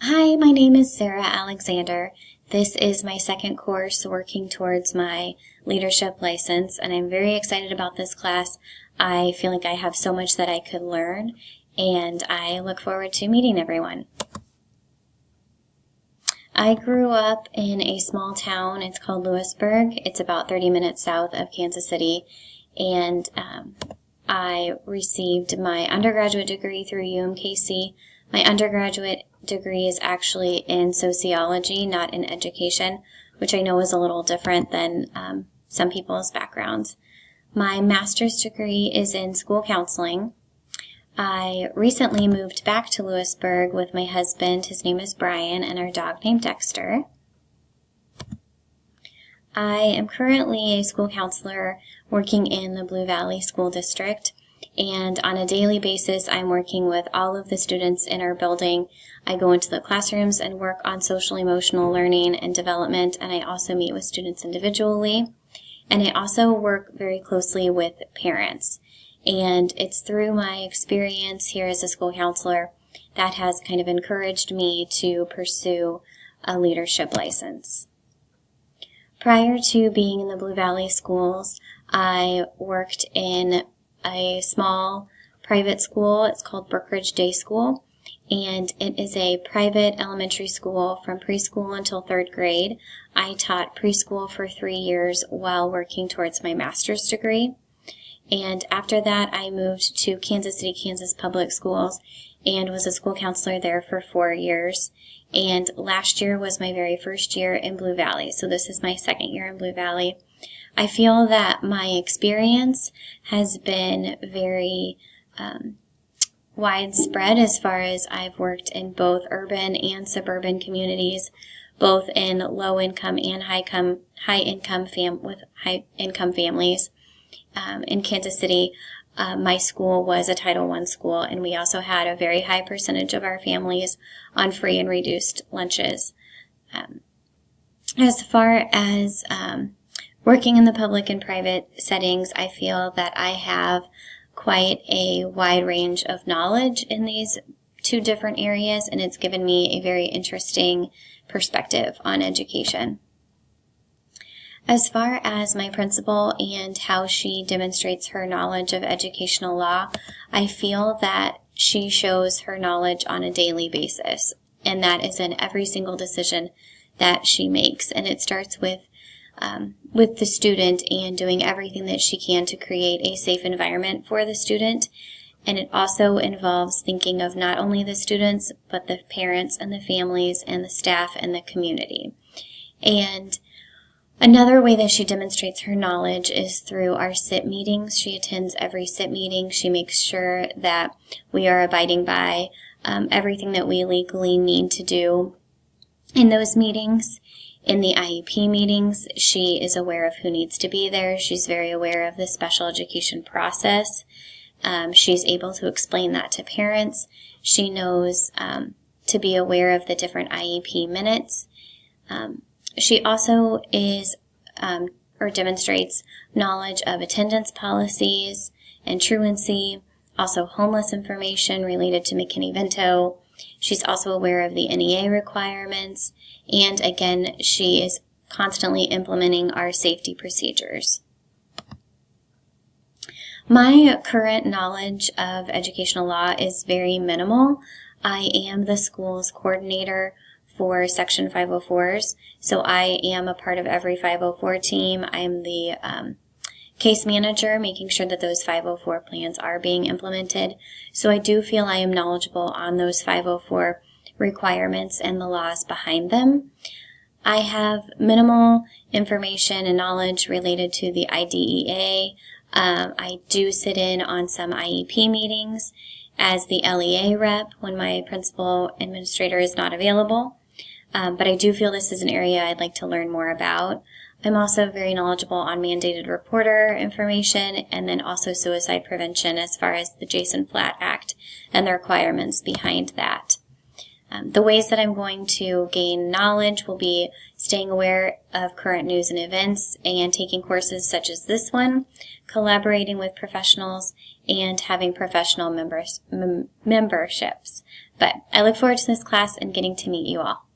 Hi, my name is Sarah Alexander. This is my second course working towards my leadership license, and I'm very excited about this class. I feel like I have so much that I could learn, and I look forward to meeting everyone. I grew up in a small town. It's called Lewisburg. It's about 30 minutes south of Kansas City, and I received my undergraduate degree through UMKC. My undergraduate degree is actually in sociology, not in education, which I know is a little different than some people's backgrounds. My master's degree is in school counseling. I recently moved back to Lewisburg with my husband. His name is Brian, and our dog named Dexter. I am currently a school counselor working in the Blue Valley School District. And on a daily basis, I'm working with all of the students in our building. I go into the classrooms and work on social emotional learning and development, and I also meet with students individually. And I also work very closely with parents. And it's through my experience here as a school counselor that has kind of encouraged me to pursue a leadership license. Prior to being in the Blue Valley schools, I worked in a small private school. It's called Brookridge Day School, and it is a private elementary school from preschool until third grade. I taught preschool for 3 years while working towards my master's degree, and after that I moved to Kansas City, Kansas Public Schools and was a school counselor there for 4 years. And last year was my very first year in Blue Valley, so this is my second year in Blue Valley. I feel that my experience has been very widespread as far as I've worked in both urban and suburban communities, both in low-income and high-income families. In Kansas City, my school was a Title I school, and we also had a very high percentage of our families on free and reduced lunches. As far as working in the public and private settings, I feel that I have quite a wide range of knowledge in these two different areas, and it's given me a very interesting perspective on education. As far as my principal and how she demonstrates her knowledge of educational law, I feel that she shows her knowledge on a daily basis, and that is in every single decision that she makes. And it starts with the student and doing everything that she can to create a safe environment for the student. And it also involves thinking of not only the students, but the parents and the families and the staff and the community. And another way that she demonstrates her knowledge is through our SIT meetings. She attends every SIT meeting. She makes sure that we are abiding by everything that we legally need to do in those meetings. In the IEP meetings, she is aware of who needs to be there. She's very aware of the special education process. She's able to explain that to parents. She knows to be aware of the different IEP minutes. She also is or demonstrates knowledge of attendance policies and truancy, also homeless information related to McKinney-Vento. She's also aware of the NEA requirements, and again, she is constantly implementing our safety procedures. My current knowledge of educational law is very minimal. I am the school's coordinator for Section 504s, so I am a part of every 504 team. I'm the case manager, making sure that those 504 plans are being implemented. So I do feel I am knowledgeable on those 504 requirements and the laws behind them. I have minimal information and knowledge related to the IDEA. I do sit in on some IEP meetings as the LEA rep when my principal administrator is not available. But I do feel this is an area I'd like to learn more about. I'm also very knowledgeable on mandated reporter information and then also suicide prevention as far as the Jason Flatt Act and the requirements behind that. The ways that I'm going to gain knowledge will be staying aware of current news and events and taking courses such as this one, collaborating with professionals, and having professional memberships. But I look forward to this class and getting to meet you all.